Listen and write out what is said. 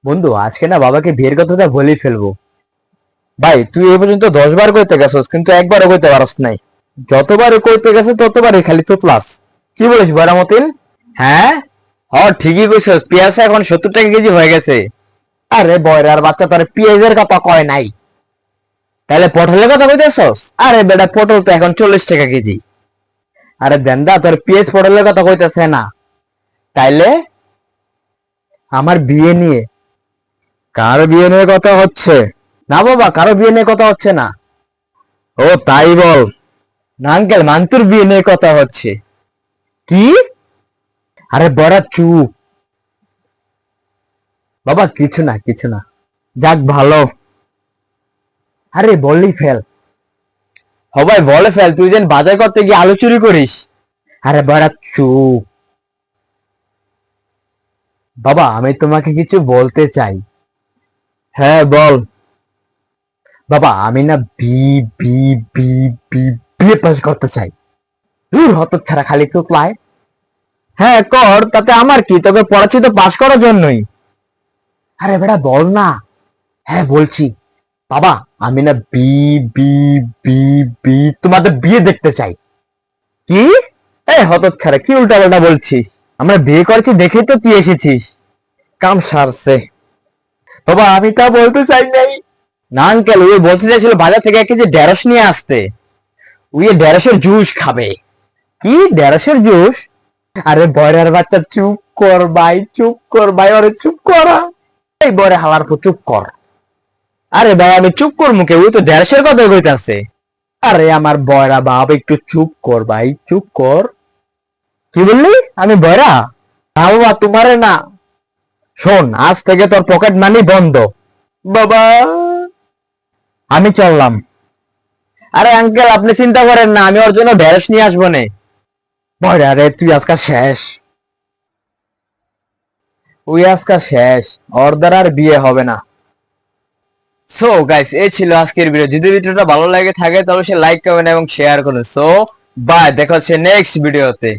বন্ধু আজকে না বাবাকে বিয়ের কথাটা বলেই ফেলবো। ভাই তুই এ পর্যন্ত 10 বার কইতে গেছস কিন্তু একবারও কইতে পারস নাই। যতবার কইতে গেছে ততবারই খালি তোতলাস। কি বলিস বড় মতিন? হ্যাঁ, ঠিকই কইছস, পেঁয়াজ এখন 70 টাকা কেজি হয়ে গেছে। আরে বয়রার বাচ্চা, তোর পেঁয়াজের কথা কয় নাই, তাহলে পটলের কথা কইতেছস? আরে বেটা, পটল তো এখন 40 টাকা কেজি। আরে দেন্দা, তোর পেঁয়াজ পটলের কথা কইতেছে না। তাইলে আমার বিয়ে নিয়ে? কার বিয়ে নিয়ে কথা হচ্ছে? না বাবা, কারো বিয়ে নিয়ে কথা হচ্ছে না। ও তাই বল। না আঙ্কেল, মান্তুর বিয়ে নিয়ে কথা হচ্ছে। কি? আরে বড়া চুপ। বাবা কিছু না, কিছু না। যাক ভালো। আরে বললি ফেল। সবাই বলে ফেল, তুই যেন বাজার করতে গিয়ে আলু চুরি করিস। আরে বড়া চুপ। বাবা আমি তোমাকে কিছু বলতে চাই। হ্যাঁ বল। বাবা আমি না বি বি বি বি বিয়ে পাস করতে চাই। দূর হত ছাড়া খালি টুকলায়। হ্যাঁ কর, তাতে আমার কি, তোকে পড়াচ্ছি তো পাস করার জন্যই। আরে বেটা বল না। হ্যাঁ বলছি। বাবা আমি না বি বি বি বি তোমাদের বিয়ে দেখতে চাই। কি? এই হতচ্ছাড়া, কি উল্টাপাল্টা বলছি? আমরা বিয়ে করেছি দেখেই তো তুই এসেছিস। কাম সারছে। বাবা আমি তা বলতে চাই নাই। না আঙ্কেল, ওই বলতে চাইছিল বাজার থেকে 1 কেজি ঢেঁড়স নিয়ে আসতে। ওই ঢেঁড়সের জুস খাবে। কি ঢেঁড়সের জুস? আরে বয়রার বাচ্চা চুপ কর ভাই, চুপ কর ভাই, আরে চুপ করা। এই বরে হালার পর চুপ কর। আরে ভাই আমি চুপ কর মুখে, ওই তো ঢেঁড়সের কথা কইতাছে। আরে আমার বয়রা বাপ, একটু চুপ কর ভাই, চুপ কর। কি বললি? আমি বয়রা? না বাবা, তোমারে না। শোন, আজ থেকে তোর পকেট মানি বন্ধ। বাবা আমি চললাম। আরে আঙ্কেল আপনি চিন্তা করেন না, আমি ওর জন্য ঢেঁড়স নিয়ে আসবো নে। বয়রা রে, তুই আজকাল শেষ। ওই আজকাল শেষ। ওর দ্বারা আর বিয়ে হবে না। সো গাইস, এই ছিল আজকের ভিডিও। যদি ভিডিওটা ভালো লাগে থাকে তাহলে সে লাইক কমেন্ট এবং শেয়ার করুন। সো বাই, দেখা হচ্ছে নেক্সট ভিডিওতে।